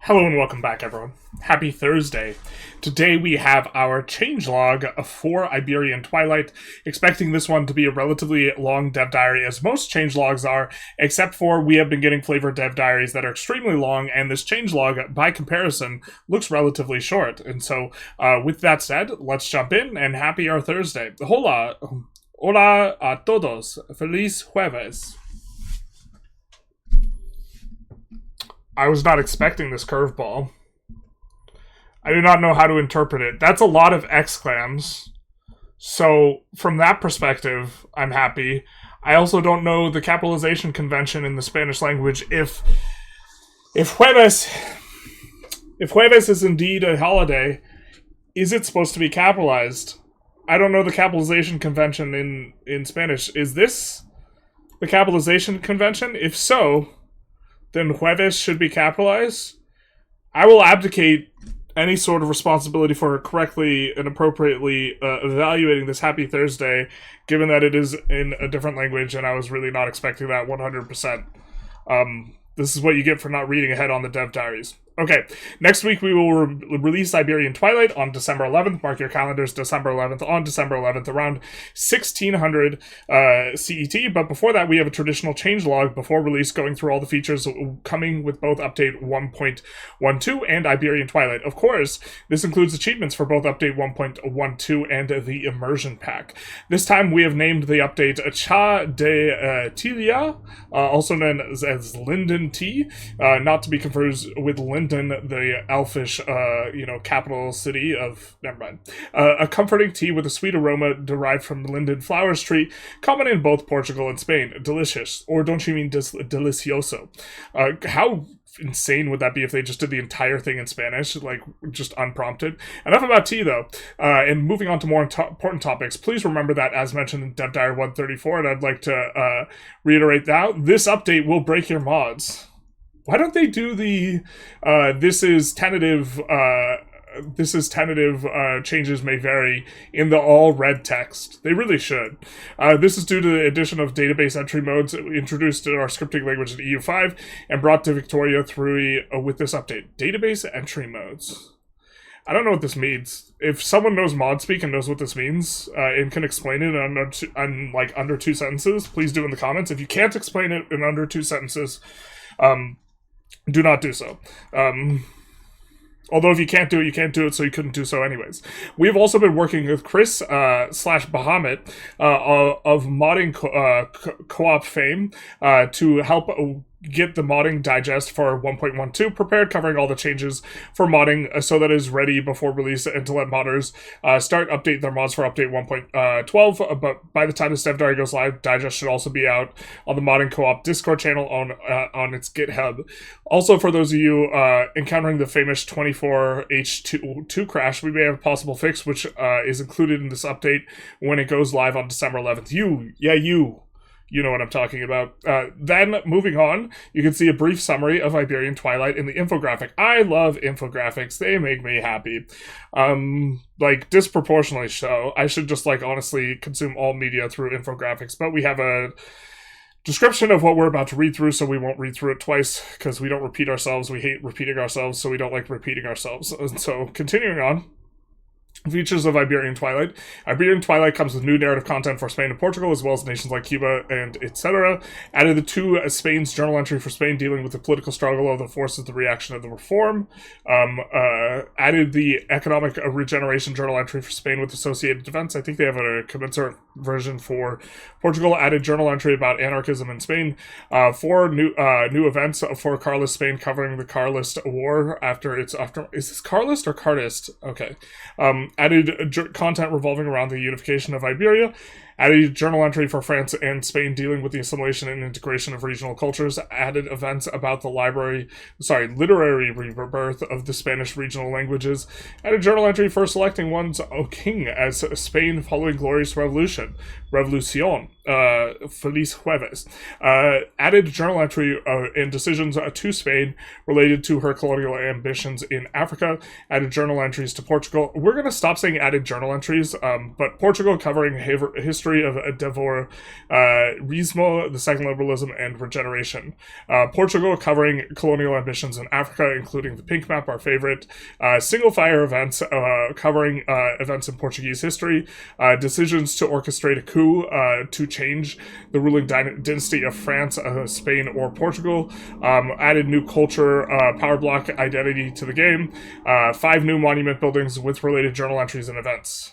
Hello and welcome back, everyone. Happy Thursday. Today we have our changelog for Iberian Twilight, expecting this one to be a relatively long dev diary, as most changelogs are, except for we have been getting flavor dev diaries that are extremely long, and this changelog, by comparison, looks relatively short. And so, with that said, let's jump in, and happy our Thursday. Hola a todos. Feliz jueves. I was not expecting this curveball. I do not know how to interpret it. That's a lot of exclams. So, from that perspective, I'm happy. I also don't know the capitalization convention in the Spanish language. If jueves is indeed a holiday, is it supposed to be capitalized? I don't know the capitalization convention in Spanish. Is this the capitalization convention? If so, then jueves should be capitalized. I will abdicate any sort of responsibility for correctly and appropriately evaluating this Happy Thursday, given that it is in a different language, and I was really not expecting that 100%. This is what you get for not reading ahead on the dev diaries. Okay, next week we will release Iberian Twilight on December 11th. Mark your calendars, December 11th, on December 11th, around 1600 CET. But before that, we have a traditional changelog before release, going through all the features coming with both Update 1.12 and Iberian Twilight. Of course, this includes achievements for both Update 1.12 and the Immersion pack. This time, we have named the update Cha de Tilia, also known as Linden Tea, not to be confused with Linden, the elfish, capital city of... Never mind. A comforting tea with a sweet aroma derived from the linden flowers tree, common in both Portugal and Spain. Delicious. Or don't you mean delicioso? How insane would that be if they just did the entire thing in Spanish, like, just unprompted? Enough about tea, though. And moving on to more important topics, please remember that, as mentioned in Dev Diary 134, and I'd like to reiterate that, this update will break your mods. Why don't they do the, this is tentative changes may vary in the all red text? They really should. This is due to the addition of database entry modes introduced in our scripting language in EU5 and brought to Victoria through with this update. Database entry modes. I don't know what this means. If someone knows mod speak and knows what this means and can explain it in under 2 sentences, please do in the comments. If you can't explain it in under 2 sentences, do not do so. Although if you can't do it, so you couldn't do so anyways. We've also been working with Chris / Bahamut of modding co-op fame to help get the modding digest for 1.12 prepared, covering all the changes for modding so that it is ready before release, and to let modders start update their mods for update 1.12. But by the time this dev diary goes live, digest should also be out on the modding co-op Discord channel on its GitHub. Also, for those of you encountering the famous 24H2 crash, we may have a possible fix, which is included in this update when it goes live on December 11th. You know what I'm talking about. Then, moving on, you can see a brief summary of Iberian Twilight in the infographic. I love infographics. They make me happy. Disproportionately so. I should just, honestly consume all media through infographics. But we have a description of what we're about to read through, so we won't read through it twice, because we don't repeat ourselves. We hate repeating ourselves, so we don't like repeating ourselves. So, continuing on. Features of Iberian Twilight. Iberian Twilight comes with new narrative content for Spain and Portugal, as well as nations like Cuba and etc. Added the 2 Spain's journal entry for Spain dealing with the political struggle of the forces of the reaction of the reform. Added the economic regeneration journal entry for Spain with associated events. I think they have a commensurate version for Portugal. Added journal entry about anarchism in Spain. 4 new events for Carlist Spain, covering the Carlist War after. Is this Carlist or Cartist? Okay. Added content revolving around the unification of Iberia. Added journal entry for France and Spain dealing with the assimilation and integration of regional cultures. Added events about the literary rebirth of the Spanish regional languages. Added journal entry for selecting one's king as Spain following Glorious Revolution. Revolucion. Feliz Jueves. Added journal entry and decisions to Spain related to her colonial ambitions in Africa. Added journal entries to Portugal. We're going to stop saying added journal entries, but Portugal covering history history of Devorismo, the second liberalism, and regeneration. Portugal, covering colonial ambitions in Africa, including the pink map, our favorite. Single fire events, covering events in Portuguese history. Decisions to orchestrate a coup to change the ruling dynasty of France, Spain, or Portugal. Added new culture, power block identity to the game. 5 new monument buildings with related journal entries and events.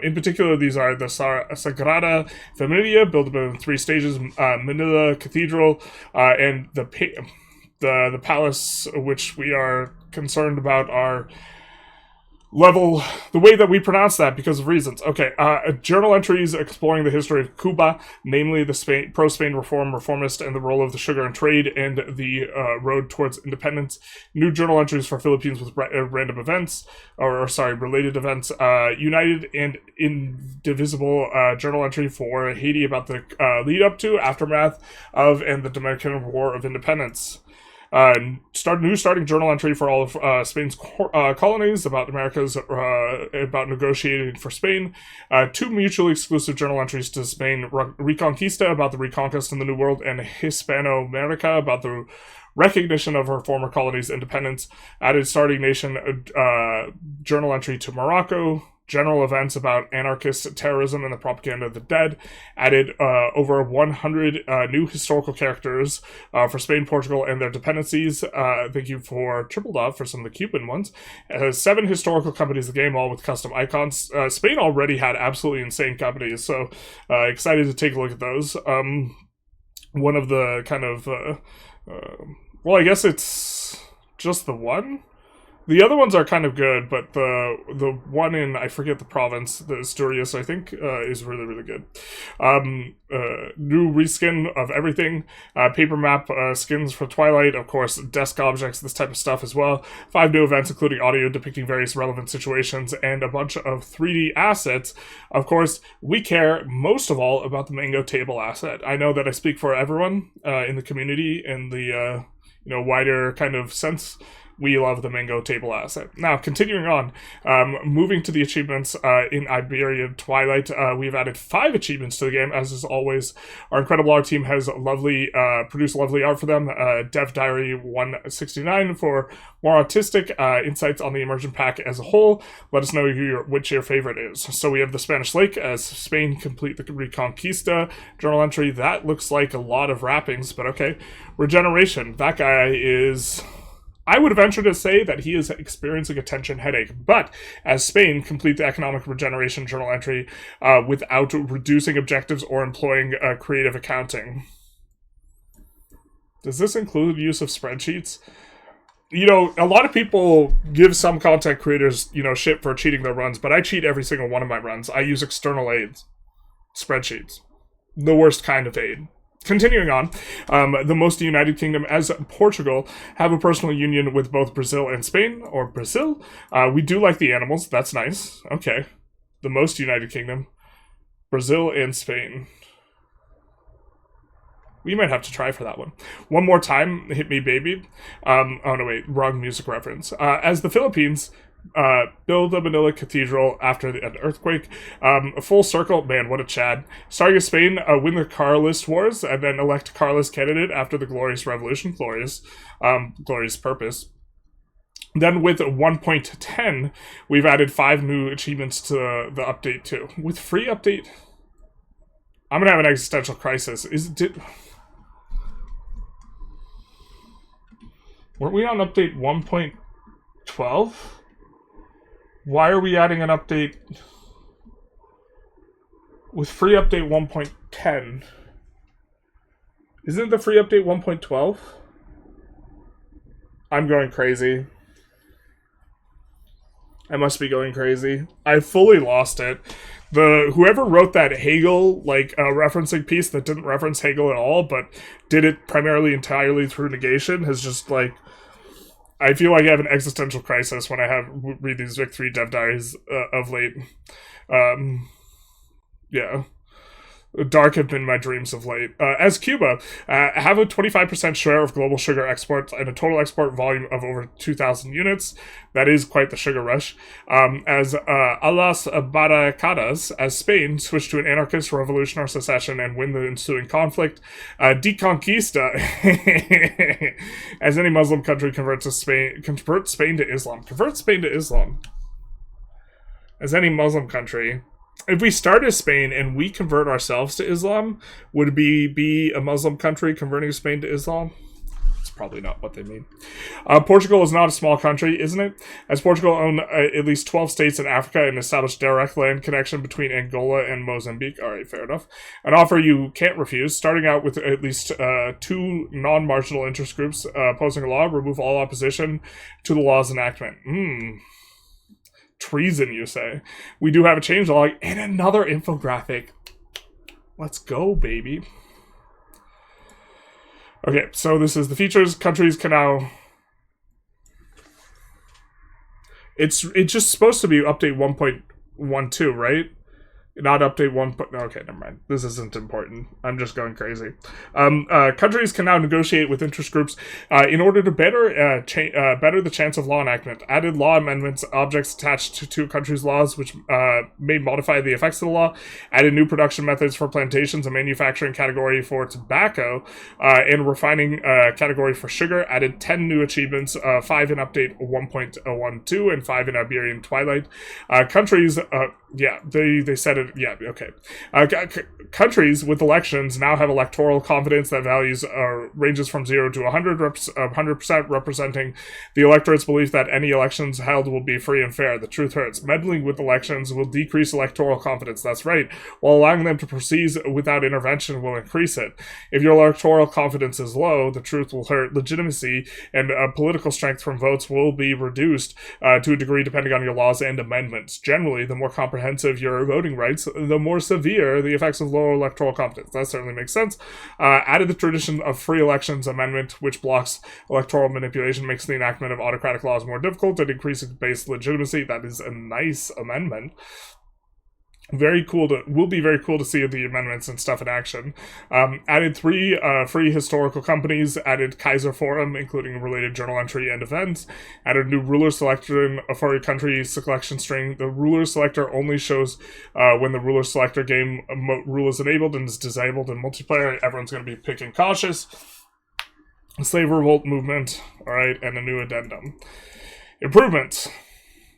In particular, these are the Sagrada Familia, built in 3 stages, Manila Cathedral, and the palace, which we are concerned about our level, the way that we pronounce that because of reasons. Okay, journal entries exploring the history of Cuba, namely the pro-Spain reformist, and the role of the sugar and trade and the road towards independence. New journal entries for Philippines with random events, related events. United and indivisible journal entry for Haiti about the lead up to, aftermath of, and the Dominican War of Independence. Starting journal entry for all of Spain's colonies about Americas, about negotiating for Spain. 2 mutually exclusive journal entries to Spain: Reconquista, about the reconquest in the New World, and Hispano-America, about the recognition of her former colonies' independence. Added starting nation journal entry to Morocco. General events about anarchist terrorism and the propaganda of the dead. Added over 100 new historical characters for Spain, Portugal, and their dependencies. Thank you for Triple Dot for some of the Cuban ones. 7 historical companies in the game, all with custom icons. Spain already had absolutely insane companies, so excited to take a look at those. One of the kind of... well, I guess it's just the one? The other ones are kind of good, but the one in, I forget the province, the Asturias, I think, is really, really good. New reskin of everything. Paper map skins for Twilight, of course, desk objects, this type of stuff as well. 5 new events, including audio depicting various relevant situations, and a bunch of 3D assets. Of course, we care most of all about the Mango Table asset. I know that I speak for everyone in the community in the wider kind of sense. We love the Mango Table asset. Now, continuing on, moving to the achievements in Iberian Twilight, we've added 5 achievements to the game, as is always. Our incredible art team has produced lovely art for them. Dev Diary 169 for more artistic insights on the Immersion pack as a whole. Let us know which your favorite is. So we have the Spanish Lake as Spain complete the Reconquista journal entry. That looks like a lot of wrappings, but okay. Regeneration. That guy is... I would venture to say that he is experiencing a tension headache, but as Spain, complete the economic regeneration journal entry without reducing objectives or employing creative accounting. Does this include use of spreadsheets? A lot of people give some content creators, shit for cheating their runs, but I cheat every single one of my runs. I use external aids. Spreadsheets. The worst kind of aid. Continuing on, the most United Kingdom as Portugal have a personal union with both Brazil and Spain, or Brazil. We do like the animals, that's nice. Okay. The most United Kingdom, Brazil and Spain. We might have to try for that one. One more time, hit me baby. Oh no wait, wrong music reference. As the Philippines... build the Manila Cathedral after an earthquake. A full circle, man, what a Chad. Starting as Spain, win the Carlist Wars, and then elect Carlist candidate after the Glorious Revolution. Glorious purpose. Then with 1.10, we've added 5 new achievements to the update too. With free update, I'm gonna have an existential crisis. Weren't we on update 1.12? Why are we adding an update with free update 1.10? Isn't the free update 1.12? I'm going crazy. I must be going crazy. I fully lost it. Whoever wrote that Hegel referencing piece that didn't reference Hegel at all, but did it primarily entirely through negation, has just I feel like I have an existential crisis when I read these Vic 3 dev diaries of late. Yeah. Dark have been my dreams of late. As Cuba, have a 25% share of global sugar exports and a total export volume of over 2,000 units. That is quite the sugar rush. As Alas Barracadas, as Spain switch to an anarchist revolution or secession and win the ensuing conflict. Deconquista, as any Muslim country converts Spain to Islam. Convert Spain to Islam. As any Muslim country. If we start as Spain and we convert ourselves to Islam, would we be a Muslim country converting Spain to Islam? That's probably not what they mean. Portugal is not a small country, isn't it? As Portugal owned at least 12 states in Africa and established direct land connection between Angola and Mozambique. All right, fair enough. An offer you can't refuse, starting out with at least 2 non-marginal interest groups opposing a law, remove all opposition to the law's enactment. Treason, you say? We do have a change log and another infographic. Let's go, baby. Okay, so this is the features. Countries can now... It's just supposed to be update 1.12, right? Not update 1. Okay, never mind. This isn't important. I'm just going crazy. Countries can now negotiate with interest groups in order to better the chance of law enactment. Added law amendments, objects attached to a country's laws, which may modify the effects of the law. Added new production methods for plantations, a manufacturing category for tobacco, and refining category for sugar. Added 10 new achievements, 5 in update 1.12 and 5 in Iberian Twilight. Countries, they said it. Yeah, okay. Countries with elections now have electoral confidence that values ranges from 0 to 100%, representing the electorate's belief that any elections held will be free and fair. The truth hurts. Meddling with elections will decrease electoral confidence. That's right. While allowing them to proceed without intervention will increase it. If your electoral confidence is low, the truth will hurt. Legitimacy and political strength from votes will be reduced to a degree depending on your laws and amendments. Generally, the more comprehensive your voting rights, the more severe the effects of low electoral competence. That certainly makes sense. Added the tradition of free elections amendment, which blocks electoral manipulation, makes the enactment of autocratic laws more difficult and increases base legitimacy. That is a nice amendment. Will be very cool to see the amendments and stuff in action. Added 3 free historical companies. Added Kaiser Forum, including related journal entry and events. Added new ruler selection for a country selection string. The ruler selector only shows when the ruler selector game rule is enabled and is disabled in multiplayer. Everyone's going to be picking cautious. Slave revolt movement. All right, and a new addendum. Improvements.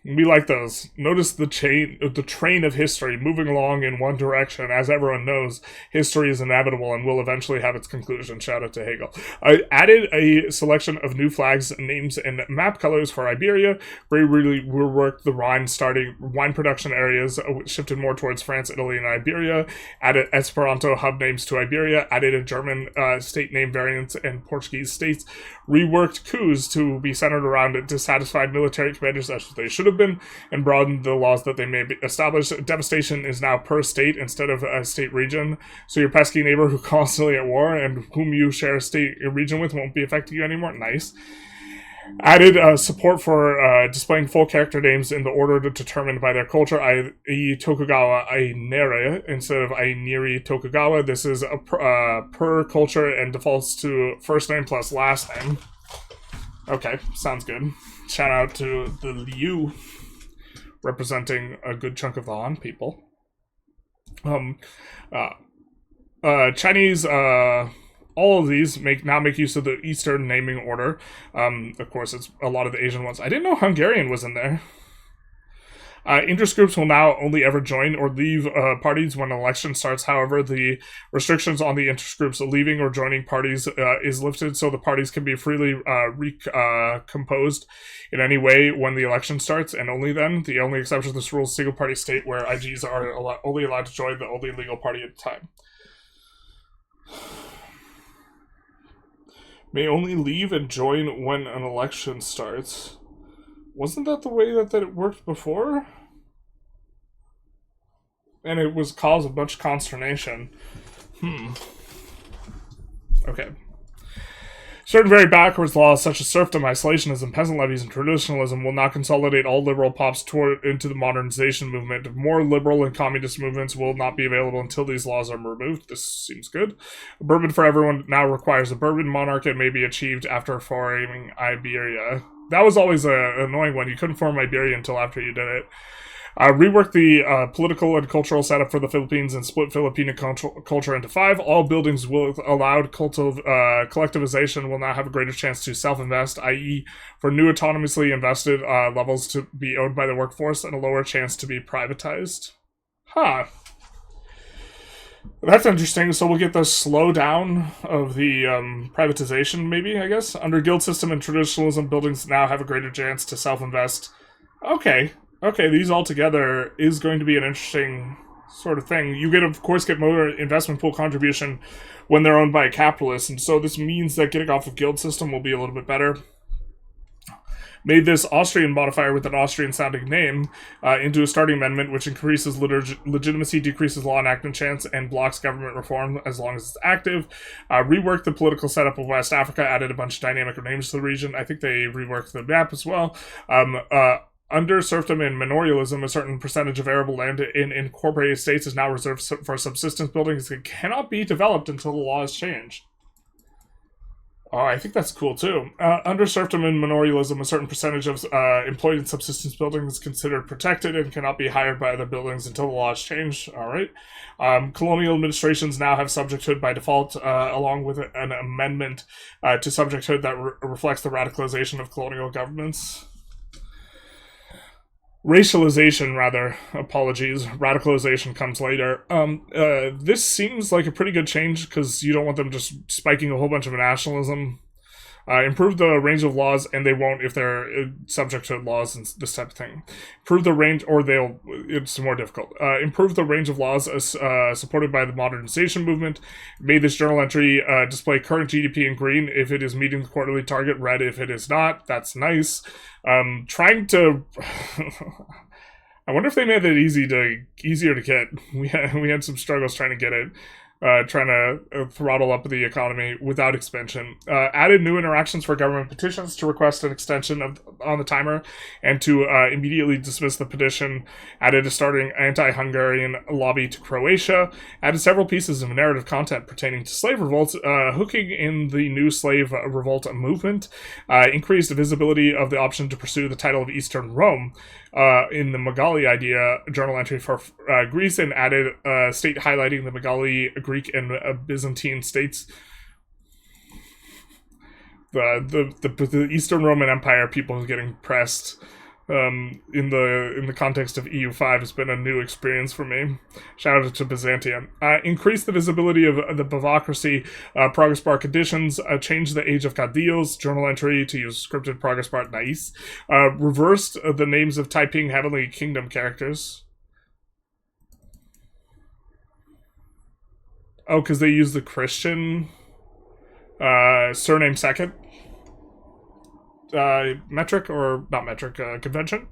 We like those. Notice the train of history moving along in one direction. As everyone knows, history is inevitable and will eventually have its conclusion. Shout out to Hegel. I added a selection of new flags, names, and map colors for Iberia. Really reworked the wine production areas, shifted more towards France, Italy, and Iberia. Added Esperanto hub names to Iberia. Added a German state name variants and Portuguese states. Reworked coups to be centered around dissatisfied military commanders as they should have been, and broadened the laws that they may establish. Devastation is now per state instead of a state region, so your pesky neighbor who's constantly at war and whom you share a state region with won't be affecting you anymore. Nice. Added support for displaying full character names in the order determined by their culture, i.e. Tokugawa Ainere instead of Ainiri Tokugawa. This is per culture and defaults to first name plus last name. Okay, sounds good. Shout out to the Liu, representing a good chunk of the Han people. Chinese, all of these make use of the Eastern naming order. Of course, it's a lot of the Asian ones. I didn't know Hungarian was in there. Interest groups will now only ever join or leave parties when an election starts. However, the restrictions on the interest groups leaving or joining parties is lifted, so the parties can be freely recomposed in any way when the election starts, and only then. The only exception to this rule is single-party state, where IGs are only allowed to join the only legal party at a time. May only leave and join when an election starts. Wasn't that the way that it worked before? And it was caused a bunch of consternation. Okay. Certain very backwards laws, such as serfdom, isolationism, peasant levies, and traditionalism, will not consolidate all liberal pops into the modernization movement. More liberal and communist movements will not be available until these laws are removed. This seems good. Bourbon for everyone now requires a Bourbon monarch and may be achieved after forming Iberia. That was always an annoying one. You couldn't form Iberia until after you did it. Rework the political and cultural setup for the Philippines and split Filipino culture into 5. All buildings will allowed collectivization will now have a greater chance to self-invest, i.e. for new autonomously invested levels to be owned by the workforce and a lower chance to be privatized. Huh. That's interesting. So we'll get the slowdown of the privatization, maybe, I guess. Under guild system and traditionalism, buildings now have a greater chance to self-invest. Okay, these all together is going to be an interesting sort of thing. You of course, get more investment pool contribution when they're owned by a capitalist, and so this means that getting off of guild system will be a little bit better. Made this Austrian modifier with an Austrian-sounding name into a starting amendment, which increases legitimacy, decreases law enactment chance, and blocks government reform as long as it's active. Reworked the political setup of West Africa, added a bunch of dynamic names to the region. I think they reworked the map as well. Under serfdom and manorialism, a certain percentage of arable land in incorporated states is now reserved for subsistence buildings that cannot be developed until the laws change. Oh, I think that's cool, too. Under serfdom and manorialism, a certain percentage of employed in subsistence buildings is considered protected and cannot be hired by other buildings until the laws change. All right. Colonial administrations now have subjecthood by default, along with an amendment to subjecthood that reflects the radicalization of colonial governments. Racialization, rather. Apologies. Radicalization comes later. This seems like a pretty good change because you don't want them just spiking a whole bunch of nationalism. Improve the range of laws, and they won't if they're subject to laws and this type of thing. Improve the range, or it's more difficult. Improve the range of laws supported by the modernization movement. Made this journal entry display current GDP in green if it is meeting the quarterly target, red if it is not. That's nice. Trying to... I wonder if they made it easier to get. We had some struggles trying to get it. Trying to throttle up the economy without expansion. Added new interactions for government petitions to request an extension on the timer and to immediately dismiss the petition. Added a starting anti-Hungarian lobby to Croatia. Added several pieces of narrative content pertaining to slave revolts, hooking in the new slave revolt movement. Increased the visibility of the option to pursue the title of Eastern Rome. In the Megali idea journal entry for Greece, and added a state highlighting the Megali, Greek, and Byzantine states. The Eastern Roman Empire people getting pressed in the context of EU5 has been a new experience for me. Shout out to Byzantium. Increase the visibility of the Bavocracy progress bar conditions. Change the age of Cadillos journal entry to use scripted progress bar nice. Reversed the names of Taiping Heavenly Kingdom characters. Oh, because they use the Christian surname second. Metric, or not metric, convention.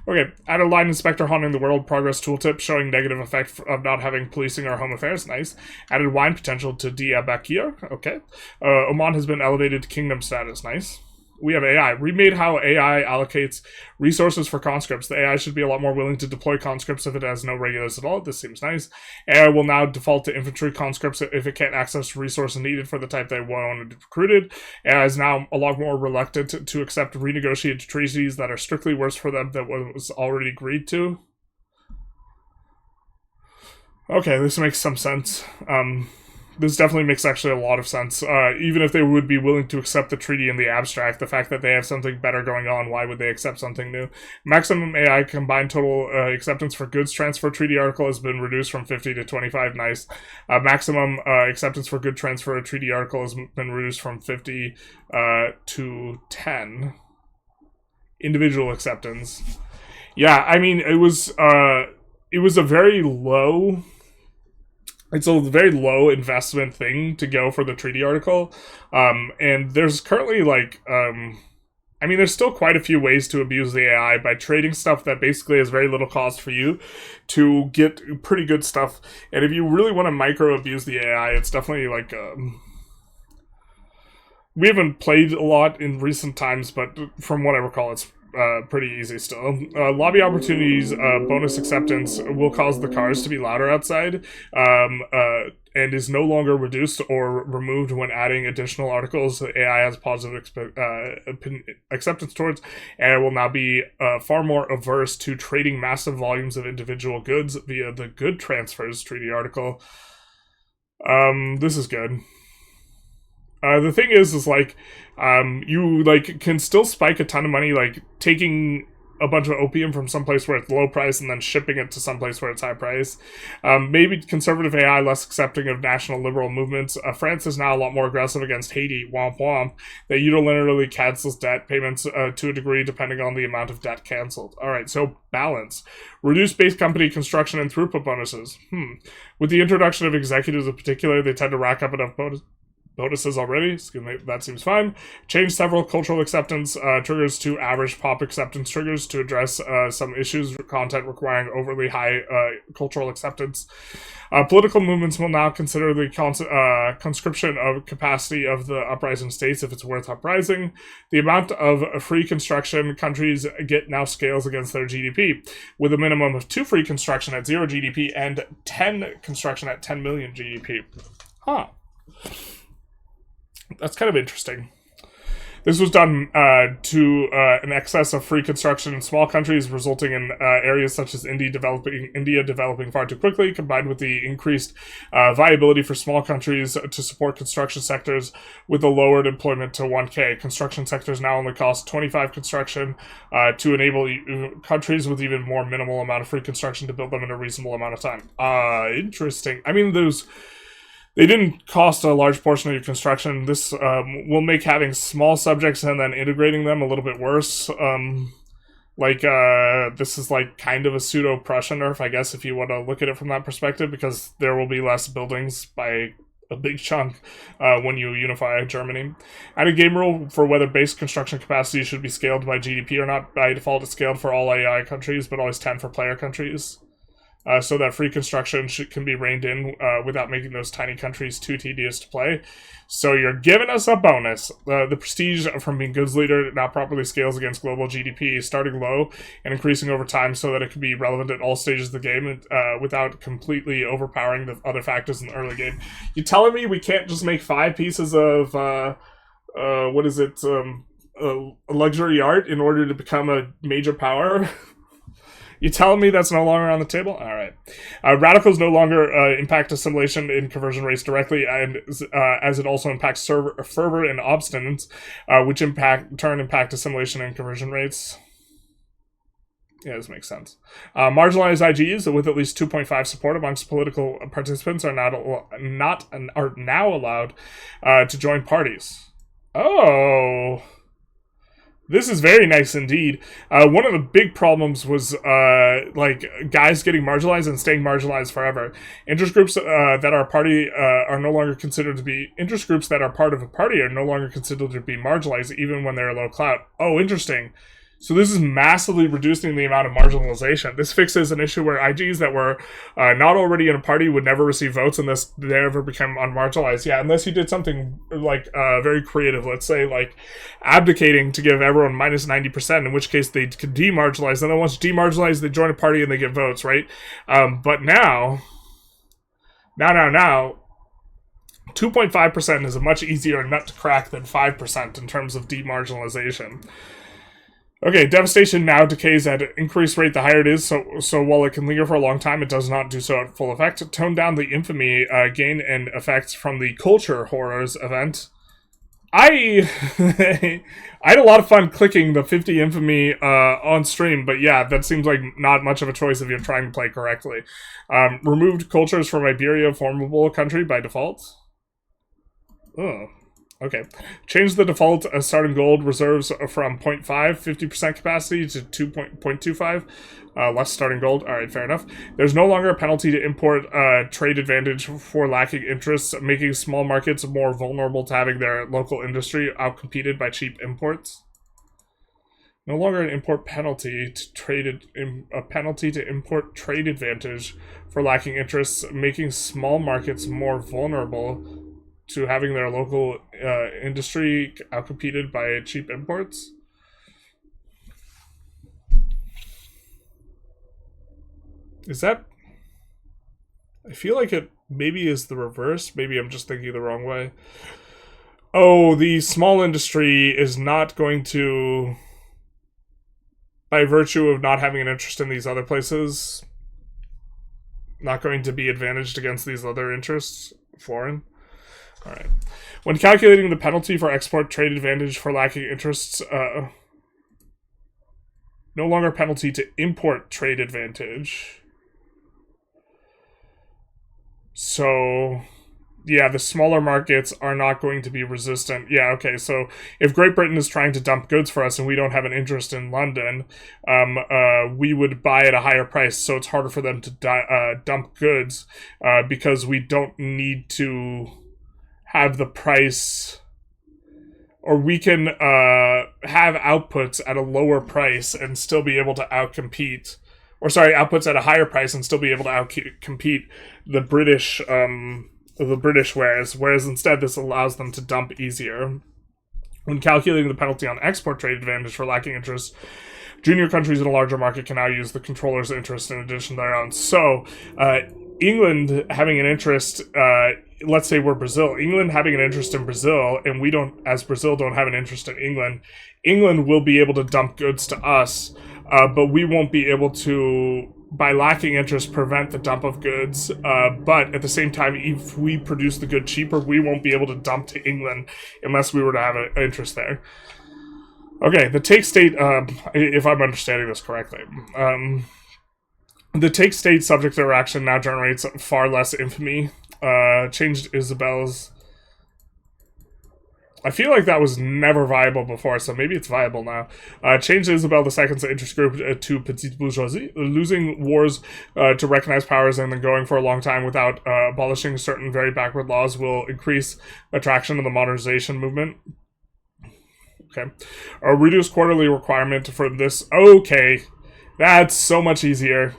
Okay, add a line inspector haunting the world progress tooltip showing negative effect of not having policing our home affairs. Nice. Added wine potential to Diyarbakir. Okay. Oman has been elevated to kingdom status. Nice. We have AI. Remade how AI allocates resources for conscripts. The AI should be a lot more willing to deploy conscripts if it has no regulars at all. This seems nice. AI will now default to infantry conscripts if it can't access resources needed for the type they want to recruited. AI is now a lot more reluctant to accept renegotiated treaties that are strictly worse for them than what was already agreed to. Okay, this makes some sense. This definitely makes actually a lot of sense. Even if they would be willing to accept the treaty in the abstract, the fact that they have something better going on, why would they accept something new? Maximum AI combined total acceptance for goods transfer treaty article has been reduced from 50 to 25. Nice. Maximum acceptance for good transfer treaty article has been reduced from 50 to 10. Individual acceptance. Yeah, I mean, it was a very low... It's a very low investment thing to go for the treaty article. And there's currently, there's still quite a few ways to abuse the AI by trading stuff that basically has very little cost for you to get pretty good stuff. And if you really want to micro abuse the AI, it's definitely we haven't played a lot in recent times, but from what I recall, it's pretty easy still. Lobby opportunities, bonus acceptance will cause the cars to be louder outside, and is no longer reduced or removed when adding additional articles the AI has positive acceptance towards, and it will now be far more averse to trading massive volumes of individual goods via the good transfers treaty article. This is good. The thing is like, you, like, can still spike a ton of money, like, taking a bunch of opium from someplace where it's low price and then shipping it to someplace where it's high price. Maybe conservative AI less accepting of national liberal movements. France is now a lot more aggressive against Haiti, womp womp, that unilaterally cancels debt payments to a degree depending on the amount of debt cancelled. Alright, so balance. Reduce base company construction and throughput bonuses. With the introduction of executives in particular, they tend to rack up enough bonuses already. That seems fine. Change several cultural acceptance triggers to average pop acceptance triggers to address some issues with content requiring overly high cultural acceptance. Political movements will now consider the conscription of capacity of the uprising states if it's worth uprising. The amount of free construction countries get now scales against their GDP, with a minimum of 2 free construction at 0 GDP and 10 construction at 10 million GDP. That's kind of interesting. This was done to an excess of free construction in small countries, resulting in areas such as India developing far too quickly, combined with the increased viability for small countries to support construction sectors with the lowered employment to 1K. Construction sectors now only cost 25 construction to enable countries with even more minimal amount of free construction to build them in a reasonable amount of time. Interesting. I mean, they didn't cost a large portion of your construction. This will make having small subjects and then integrating them a little bit worse. This is like kind of a pseudo-Prussian nerf, I guess, if you want to look at it from that perspective, because there will be less buildings by a big chunk when you unify Germany. Add a game rule for whether base construction capacity should be scaled by GDP or not. By default, it's scaled for all AI countries, but always 10 for player countries. So that free construction can be reined in without making those tiny countries too tedious to play. So you're giving us a bonus. The prestige from being goods leader now properly scales against global GDP, starting low and increasing over time so that it can be relevant at all stages of the game without completely overpowering the other factors in the early game. You telling me we can't just make 5 pieces of, luxury art in order to become a major power? You telling me that's no longer on the table? All right. Radicals no longer impact assimilation in conversion rates directly, and as it also impacts fervor and obstinance, which turn impact assimilation and conversion rates. Yeah, this makes sense. Marginalized IGs with at least 2.5 support amongst political participants are now allowed to join parties. Oh. This is very nice indeed. One of the big problems was guys getting marginalized and staying marginalized forever. Interest groups that are party are no longer considered to be interest groups that are part of a party are no longer considered to be marginalized even when they're low clout. Oh, interesting. So this is massively reducing the amount of marginalization. This fixes an issue where IGs that were not already in a party would never receive votes unless they ever become unmarginalized. Yeah, unless you did something like very creative, let's say like abdicating to give everyone minus 90%, in which case they could demarginalize. And then once demarginalized, they join a party and they get votes, right? But now, 2.5% is a much easier nut to crack than 5% in terms of demarginalization. Okay, devastation now decays at an increased rate the higher it is, so while it can linger for a long time, it does not do so at full effect. Tone down the infamy gain and effects from the culture horrors event. I had a lot of fun clicking the 50 infamy on stream, but yeah, that seems like not much of a choice if you're trying to play correctly. Removed cultures from Iberia, formable country by default. Oh. Okay. Change the default starting gold reserves from 0.5, 50% capacity to 2.25. Less starting gold. Alright, fair enough. There's no longer a penalty to import trade advantage for lacking interests, making small markets more vulnerable to having their local industry outcompeted by cheap imports. No longer an import penalty to import trade advantage for lacking interests, making small markets more vulnerable to having their local industry outcompeted by cheap imports. Is that... I feel like it maybe is the reverse. Maybe I'm just thinking the wrong way. Oh, the small industry is not going to, by virtue of not having an interest in these other places, not going to be advantaged against these other interests, foreign. All right. When calculating the penalty for export trade advantage for lacking interests, no longer penalty to import trade advantage. So, yeah, the smaller markets are not going to be resistant. Yeah, okay, so if Great Britain is trying to dump goods for us and we don't have an interest in London, we would buy at a higher price, so it's harder for them to dump goods because we don't need to have the price... Or we can have outputs at a lower price and still be able to outcompete... Or sorry, outputs at a higher price and still be able to outcompete the British wares, whereas instead this allows them to dump easier. When calculating the penalty on export trade advantage for lacking interest, junior countries in a larger market can now use the controller's interest in addition to their own. So, England having an interest, let's say we're Brazil, England having an interest in Brazil, and we don't, as Brazil, don't have an interest in England, England will be able to dump goods to us, but we won't be able to, by lacking interest, prevent the dump of goods. But at the same time, if we produce the good cheaper, we won't be able to dump to England unless we were to have an interest there. Okay, the take state, if I'm understanding this correctly, the take state subject to their action now generates far less infamy. Changed Isabel's... I feel like that was never viable before, so maybe it's viable now. Changed Isabel II's interest group to petite bourgeoisie, losing wars to recognize powers and then going for a long time without abolishing certain very backward laws will increase attraction of the modernization movement. Okay. A reduced quarterly requirement for this. Okay. That's so much easier.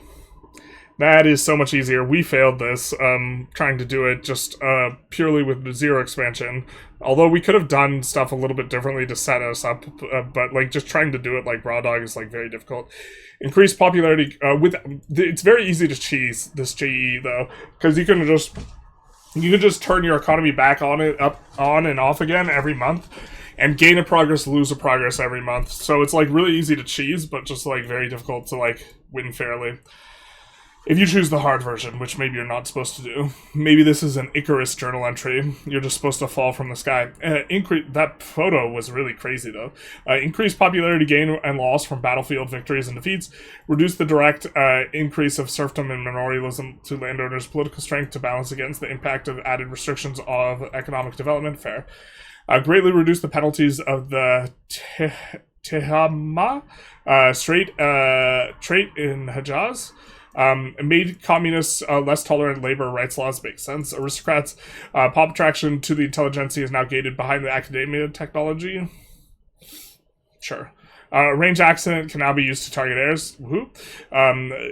That is so much easier. We failed this, trying to do it just purely with zero expansion. Although we could have done stuff a little bit differently to set us up, but like just trying to do it like raw dog is like very difficult. Increased popularity it's very easy to cheese this JE though, because you can just turn your economy back on and off again every month, and gain a progress, lose a progress every month. So it's like really easy to cheese, but just like very difficult to like win fairly. If you choose the hard version, which maybe you're not supposed to do. Maybe this is an Icarus journal entry. You're just supposed to fall from the sky. That photo was really crazy, though. Increased popularity gain and loss from battlefield victories and defeats. Reduce the direct increase of serfdom and minorialism to landowners' political strength to balance against the impact of added restrictions of economic development. Fair. Greatly reduce the penalties of the Tihama Strait in Hejaz. Made communists less tolerant labor rights laws make sense. Aristocrats, pop attraction to the intelligentsia is now gated behind the academia technology. Sure. Range accident can now be used to target heirs. Woohoo.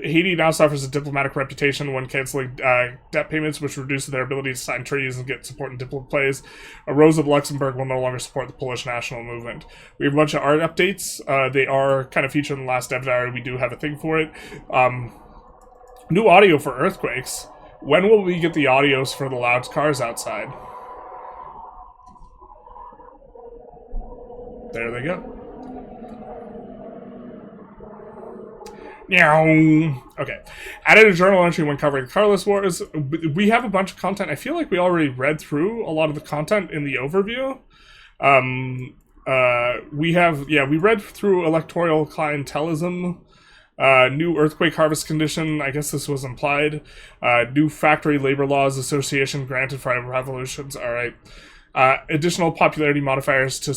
Haiti now suffers a diplomatic reputation when canceling debt payments, which reduces their ability to sign treaties and get support in diplomatic plays. Rosa of Luxembourg will no longer support the Polish national movement. We have a bunch of art updates. They are kind of featured in the last dev diary. We do have a thing for it. New audio for earthquakes. When will we get the audios for the loud cars outside? There they go. Okay. Added a journal entry when covering Carlist Wars. We have a bunch of content. I feel like we already read through a lot of the content in the overview. We read through electoral clientelism. New earthquake harvest condition, I guess this was implied. New factory labor laws association granted for revolutions, alright. Additional popularity modifiers to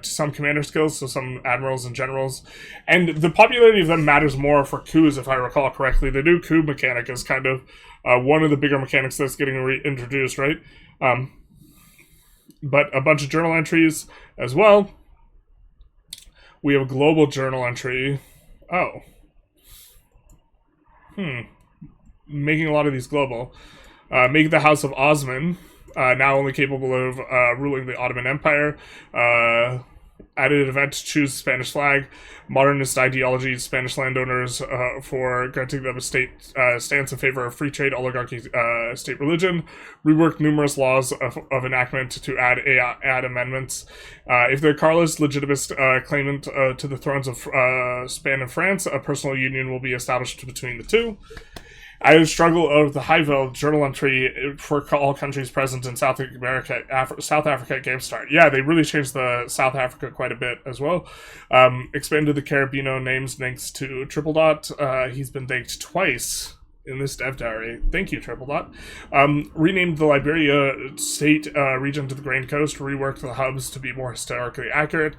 some commander skills, so some admirals and generals. And the popularity of them matters more for coups, if I recall correctly. The new coup mechanic is kind of one of the bigger mechanics that's getting reintroduced, right? But a bunch of journal entries as well. We have a global journal entry. Oh. Making a lot of these global. Make the House of Osman. now only capable of ruling the Ottoman Empire. Added event to choose Spanish flag. Modernist ideology, Spanish landowners for granting them a state stance in favor of free trade, oligarchy, state religion. Reworked numerous laws of enactment to add amendments. If the Carlist legitimist claimant to the thrones of Spain and France, a personal union will be established between the two. Added struggle of the Hannibal journal entry for all countries present in South America, South Africa at game start. Yeah, they really changed the South Africa quite a bit as well. Expanded the Carabino names thanks to Triple Dot. He's been thanked twice in this dev diary. Thank you, Triple Dot. Renamed the Liberia state region to the Grain Coast. Reworked the hubs to be more historically accurate.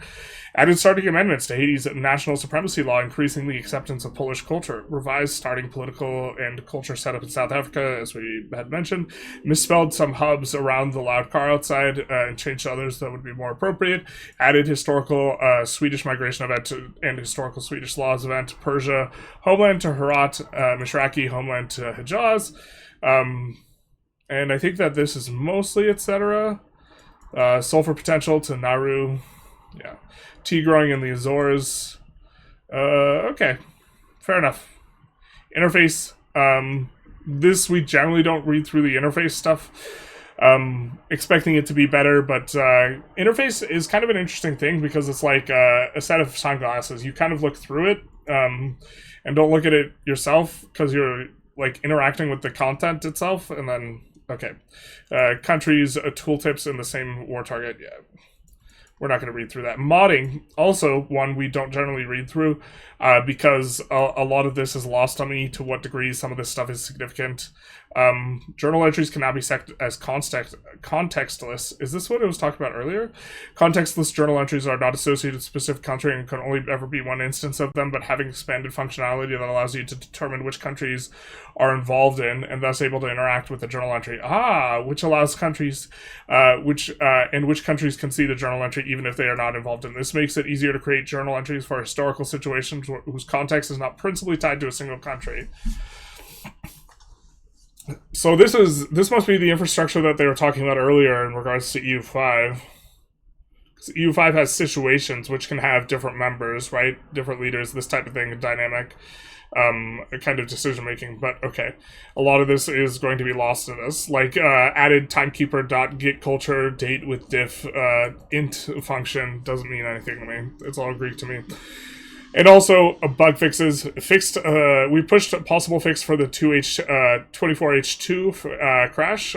Added starting amendments to Haiti's national supremacy law, increasing the acceptance of Polish culture. Revised starting political and culture setup in South Africa, as we had mentioned. Misspelled some hubs around the loud car outside and changed others that would be more appropriate. Added historical Swedish migration event and historical Swedish laws event. Persia, homeland to Herat, Mishraki, homeland to Hijaz. And I think that this is mostly etc. Sulfur potential to Nauru. Yeah. Tea growing in the Azores. Okay. Fair enough. Interface. This we generally don't read through the interface stuff. Expecting it to be better, but interface is kind of an interesting thing because it's like a set of sunglasses. You kind of look through it and don't look at it yourself because you're like interacting with the content itself, and then okay. Countries, tooltips in the same war target. Yeah. We're not going to read through that. Modding, also one we don't generally read through because a lot of this is lost on me to what degree some of this stuff is significant. Journal entries can now be set as contextless. Is this what it was talked about earlier? Contextless journal entries are not associated with a specific country and can only ever be one instance of them, but having expanded functionality that allows you to determine which countries are involved in and thus able to interact with the journal entry. Which allows countries, which countries can see the journal entry even if they are not involved in. This makes it easier to create journal entries for historical situations whose context is not principally tied to a single country. So this must be the infrastructure that they were talking about earlier in regards to EU5. EU5 has situations which can have different members, right? Different leaders, this type of thing, dynamic kind of decision making. But okay, a lot of this is going to be lost in this. Like added timekeeper.getCulture date with diff int function doesn't mean anything to me. It's all Greek to me. And also bug fixes. We pushed a possible fix for the 24H2 crash.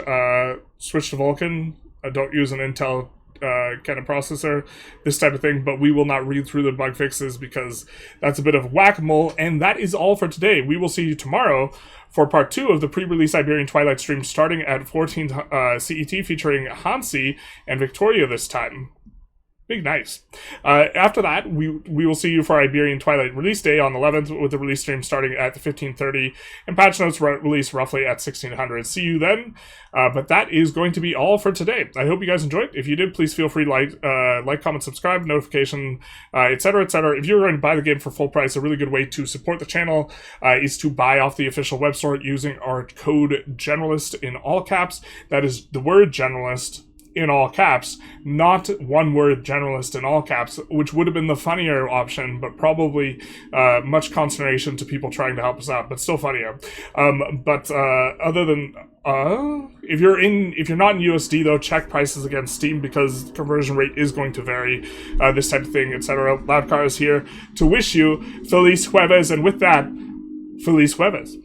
Switch to Vulkan. Don't use an Intel kind of processor, this type of thing, but we will not read through the bug fixes because that's a bit of whack-a-mole, and that is all for today. We will see you tomorrow for part 2 of the pre-release Iberian Twilight stream starting at 14 CET featuring Hansi and Victoria this time. Big nice. After that, we will see you for Iberian Twilight release day on the 11th with the release stream starting at 15:30 and patch notes release roughly at 1600. See you then. But that is going to be all for today. I hope you guys enjoyed. If you did, please feel free to like, comment, subscribe, notification, etc., etc. If you're going to buy the game for full price, a really good way to support the channel is to buy off the official web store using our code Generalist in all caps. That is the word Generalist in all caps, not one word Generalist in all caps, which would have been the funnier option, but probably much consternation to people trying to help us out, but still funnier. Other than if you're not in USD though, check prices against Steam because conversion rate is going to vary, this type of thing, etc. Loudcar is here to wish you Feliz Jueves, and with that, Feliz Jueves.